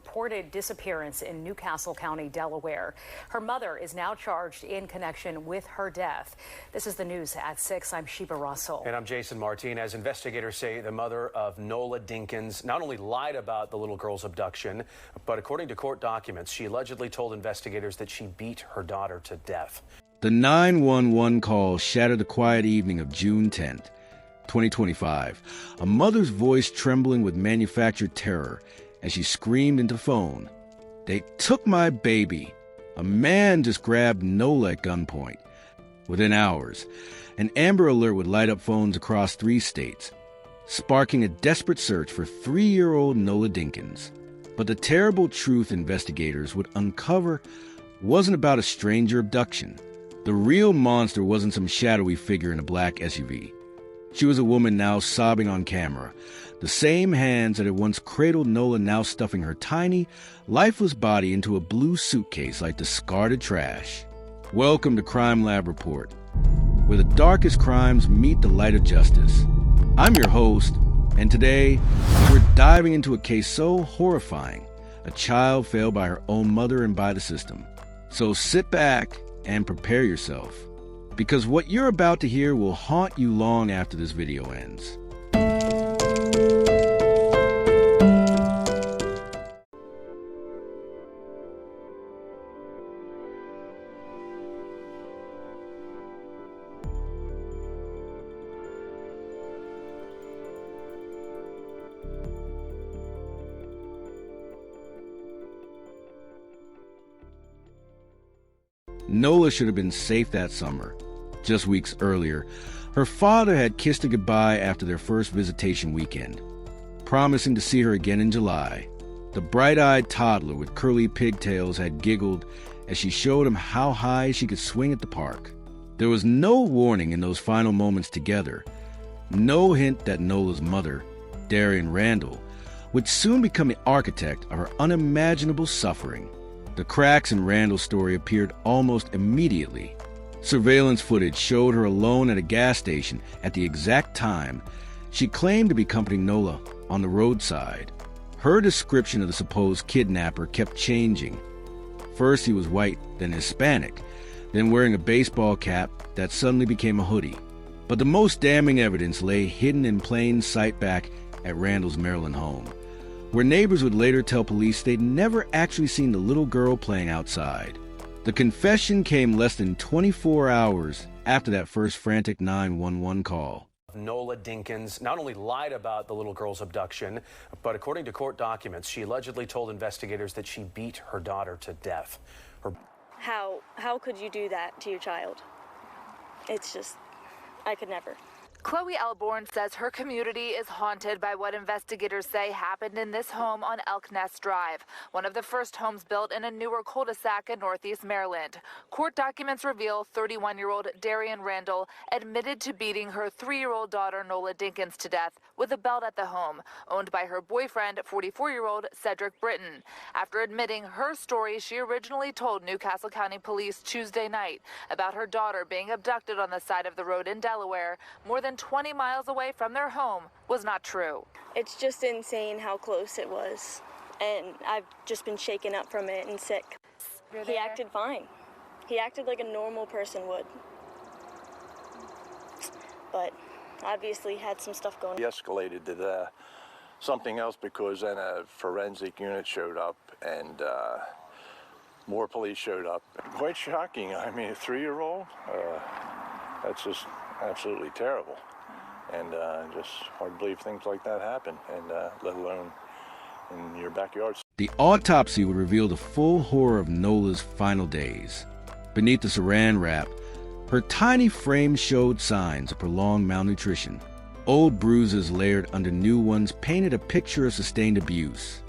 reported disappearance in Newcastle County, Delaware. Her mother is now charged in connection with her death. This is the news at 6. I'm Sheba Russell. And I'm Jason Martinez. Investigators say the mother of Nola Dinkins not only lied about the little girl's abduction, but according to court documents, she allegedly told investigators that she beat her daughter to death. The 911 call shattered the quiet evening of June 10th, 2025. A mother's voice trembling with manufactured terror as she screamed into phone, "They took my baby." A man just grabbed Nola at gunpoint. Within hours, an Amber Alert would light up phones across 3 states, sparking a desperate search for 3-year-old Nola Dinkins. But the terrible truth investigators would uncover wasn't about a stranger abduction. The real monster wasn't some shadowy figure in a black SUV. She was a woman now sobbing on camera. The same hands that had once cradled Nola now stuffing her tiny, lifeless body into a blue suitcase like discarded trash. Welcome to Crime Lab Report, where the darkest crimes meet the light of justice. I'm your host, and today we're diving into a case so horrifying, a child failed by her own mother and by the system. So sit back and prepare yourself, because what you're about to hear will haunt you long after this video ends. Nola should have been safe that summer. Just weeks earlier, her father had kissed her goodbye after their first visitation weekend, promising to see her again in July. The bright-eyed toddler with curly pigtails had giggled as she showed him how high she could swing at the park. There was no warning in those final moments together, no hint that Nola's mother, Darian Randall, would soon become the architect of her unimaginable suffering. The cracks in Randall's story appeared almost immediately. Surveillance footage showed her alone at a gas station at the exact time she claimed to be accompanying Nola on the roadside. Her description of the supposed kidnapper kept changing. First he was white, then Hispanic, then wearing a baseball cap that suddenly became a hoodie. But the most damning evidence lay hidden in plain sight back at Randall's Maryland home, where neighbors would later tell police they'd never actually seen the little girl playing outside. The confession came less than 24 hours after that first frantic 911 call. Nola Dinkins not only lied about the little girl's abduction, but according to court documents, she allegedly told investigators that she beat her daughter to death. How could you do that to your child? It's just, I could never. Chloe Elborn says her community is haunted by what investigators say happened in this home on Elk Nest Drive, one of the first homes built in a newer cul-de-sac in Northeast Maryland. Court documents reveal 31-year-old Darian Randall admitted to beating her 3-year-old daughter Nola Dinkins to death with a belt at the home, owned by her boyfriend, 44-year-old Cedric Britton. After admitting her story, she originally told Newcastle County Police Tuesday night about her daughter being abducted on the side of the road in Delaware, more than 20 miles away from their home, was not true. It's just insane how close it was, and I've just been shaken up from it and sick. He acted fine. He acted like a normal person would, but obviously had some stuff going on. He escalated to something else because then a forensic unit showed up and more police showed up. Quite shocking. I mean, a 3-year-old, that's just absolutely terrible, and just hard to believe things like that happen, and let alone in your backyard. The autopsy would reveal the full horror of Nola's final days. Beneath the saran wrap, her tiny frame showed signs of prolonged malnutrition. Old bruises layered under new ones painted a picture of sustained abuse,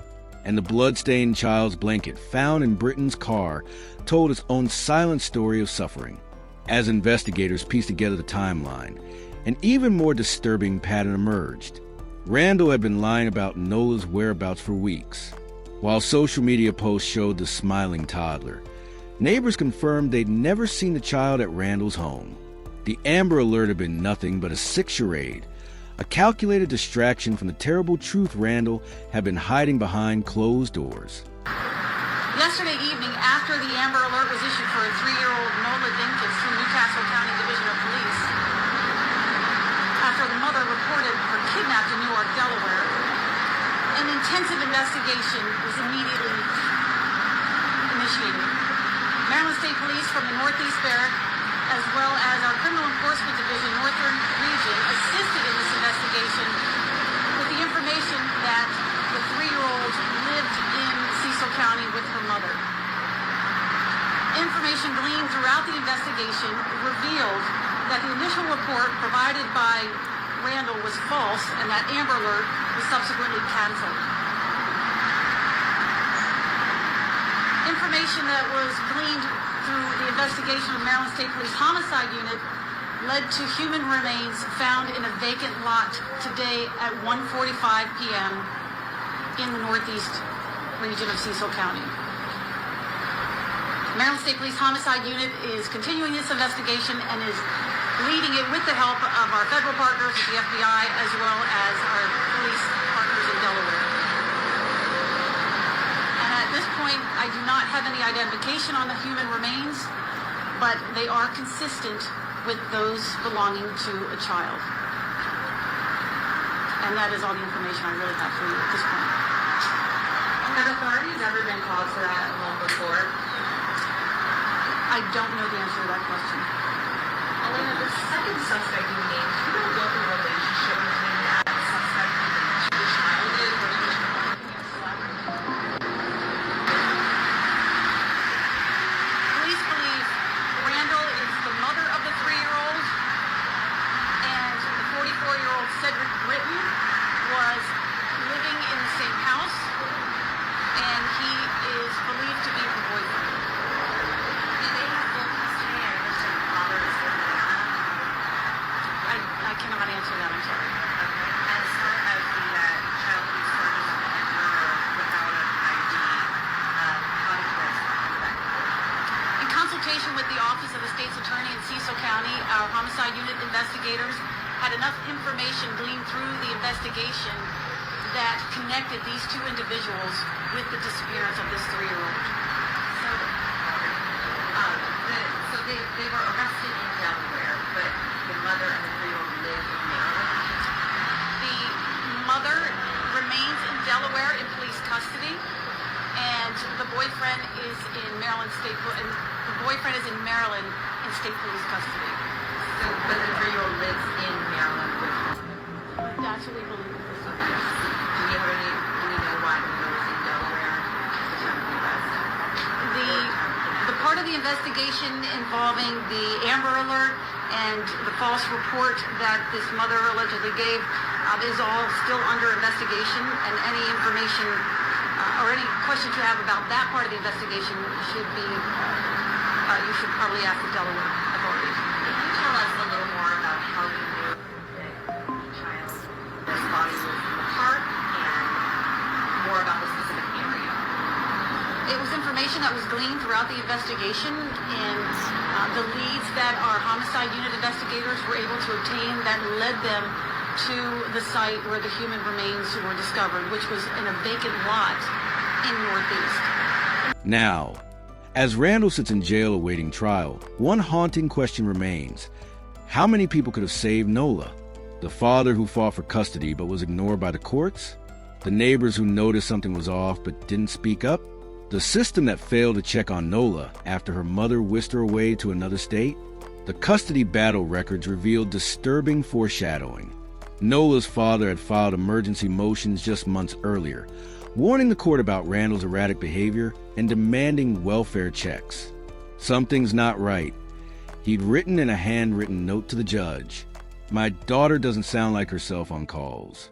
and the blood-stained child's blanket found in Britton's car told its own silent story of suffering. As investigators pieced together the timeline, an even more disturbing pattern emerged. Randall had been lying about Nola's whereabouts for weeks. While social media posts showed the smiling toddler, neighbors confirmed they'd never seen the child at Randall's home. The Amber Alert had been nothing but a sick charade, a calculated distraction from the terrible truth Randall had been hiding behind closed doors. Yesterday evening, after the Amber Alert was issued for a 3-year-old Nola Dinkins from Newcastle County Division of Police, after the mother reported her kidnapped in Newark, Delaware, an intensive investigation was immediately initiated. Maryland State Police from the Northeast Barrack, as well as our Criminal Enforcement Division Northern Region, assisted in this investigation with the information that the 3-year-old lived in Cecil County with her mother. Information gleaned throughout the investigation revealed that the initial report provided by Randall was false and that Amber Alert was subsequently canceled. Information that was gleaned through the investigation of Maryland State Police Homicide Unit led to human remains found in a vacant lot today at 1:45 p.m. in the northeast region of Cecil County. Maryland State Police Homicide Unit is continuing this investigation and is leading it with the help of our federal partners at the FBI as well as our police partners in Delaware. And at this point, I do not have any identification on the human remains, but they are consistent with those belonging to a child. And that is all the information I really have for you at this point. Have authorities ever been called to that home before? I don't know the answer to that question. Elena, the second suspect you named, do you know what the relationship between that suspect and the child is? What he was reporting against them? Police believe Randall is the mother of the 3-year-old, and the 44-year-old Cedric Britton was living in the same house, and he is believed to be her boyfriend. Did they have full custody? I understand the father is with them. I cannot answer that, I'm sorry. Okay. As far as the child who's charged with murder without an ID, how did you guys find that? In consultation with the Office of the State's Attorney in Cecil County, our homicide unit investigators had enough information gleaned through the investigation that connected these two individuals with the disappearance of this 3-year-old. So they were arrested in Delaware, but the mother and the 3-year-old live in Maryland. The mother remains in Delaware in police custody, and the boyfriend is in Maryland State Police custody. So, but the 3-year-old lives in Maryland with her. That's what we believe. Do we know why the mother was in Delaware at the time of the arrest? The part of the investigation involving the Amber Alert and the false report that this mother allegedly gave is all still under investigation, and any information or any questions you have about that part of the investigation should be, you should probably ask the Delaware authorities. Can you tell us a little more about how you knew that the child's body was in the park and more about the specific area? It was information that was gleaned throughout the investigation, and the leads that our homicide unit investigators were able to obtain that led them to the site where the human remains were discovered, which was in a vacant lot in Northeast. Now, as Randall sits in jail awaiting trial, one haunting question remains. How many people could have saved Nola? The father who fought for custody but was ignored by the courts? The neighbors who noticed something was off but didn't speak up? The system that failed to check on Nola after her mother whisked her away to another state? The custody battle records revealed disturbing foreshadowing. Nola's father had filed emergency motions just months earlier, warning the court about Randall's erratic behavior and demanding welfare checks. Something's not right. He'd written in a handwritten note to the judge, "My daughter doesn't sound like herself on calls."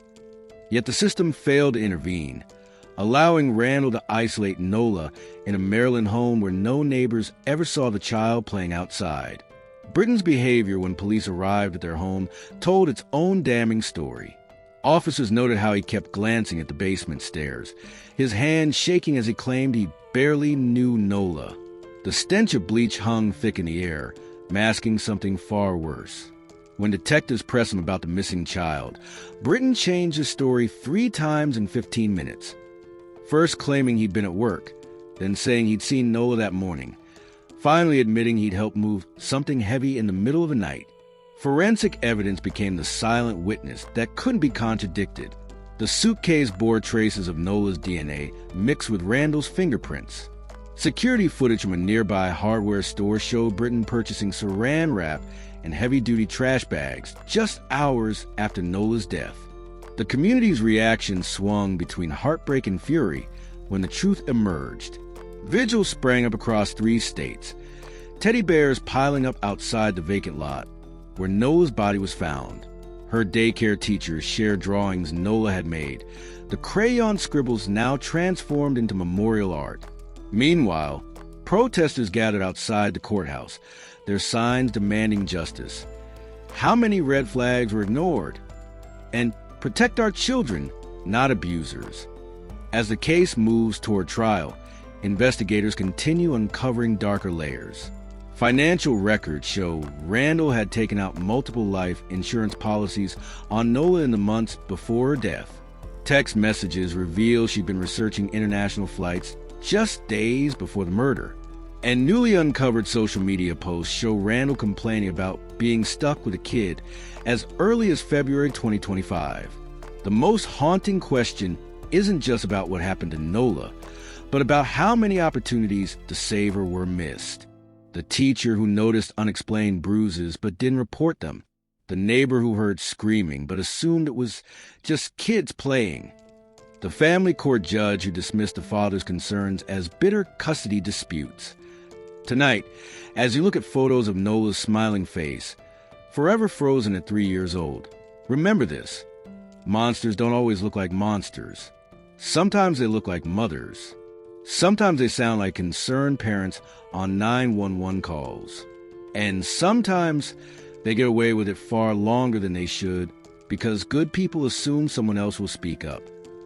Yet the system failed to intervene, allowing Randall to isolate Nola in a Maryland home where no neighbors ever saw the child playing outside. Britton's behavior when police arrived at their home told its own damning story. Officers noted how he kept glancing at the basement stairs, his hand shaking as he claimed he barely knew Nola. The stench of bleach hung thick in the air, masking something far worse. When detectives press him about the missing child, Britton changed his story 3 times in 15 minutes. First claiming he'd been at work, then saying he'd seen Nola that morning, finally admitting he'd helped move something heavy in the middle of the night. Forensic evidence became the silent witness that couldn't be contradicted. The suitcase bore traces of Nola's DNA mixed with Randall's fingerprints. Security footage from a nearby hardware store showed Britton purchasing saran wrap and heavy-duty trash bags just hours after Nola's death. The community's reaction swung between heartbreak and fury when the truth emerged. Vigils sprang up across 3 states, teddy bears piling up outside the vacant lot where Nola's body was found. Her daycare teachers shared drawings Nola had made, the crayon scribbles now transformed into memorial art. Meanwhile, protesters gathered outside the courthouse, their signs demanding justice. How many red flags were ignored? And protect our children, not abusers. As the case moves toward trial, investigators continue uncovering darker layers. Financial records show Randall had taken out multiple life insurance policies on Nola in the months before her death. Text messages reveal she'd been researching international flights just days before the murder. And newly uncovered social media posts show Randall complaining about being stuck with a kid as early as February 2025. The most haunting question isn't just about what happened to Nola, but about how many opportunities to save her were missed. The teacher who noticed unexplained bruises but didn't report them. The neighbor who heard screaming but assumed it was just kids playing. The family court judge who dismissed the father's concerns as bitter custody disputes. Tonight, as you look at photos of Nola's smiling face, forever frozen at 3 years old, remember this. Monsters don't always look like monsters. Sometimes they look like mothers. Sometimes they sound like concerned parents on 911 calls. And sometimes they get away with it far longer than they should because good people assume someone else will speak up.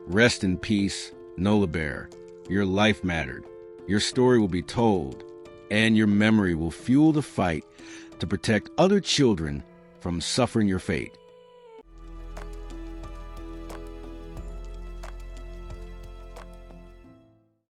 Rest in peace, Nola Bear. Your life mattered. Your story will be told, and your memory will fuel the fight to protect other children from suffering your fate.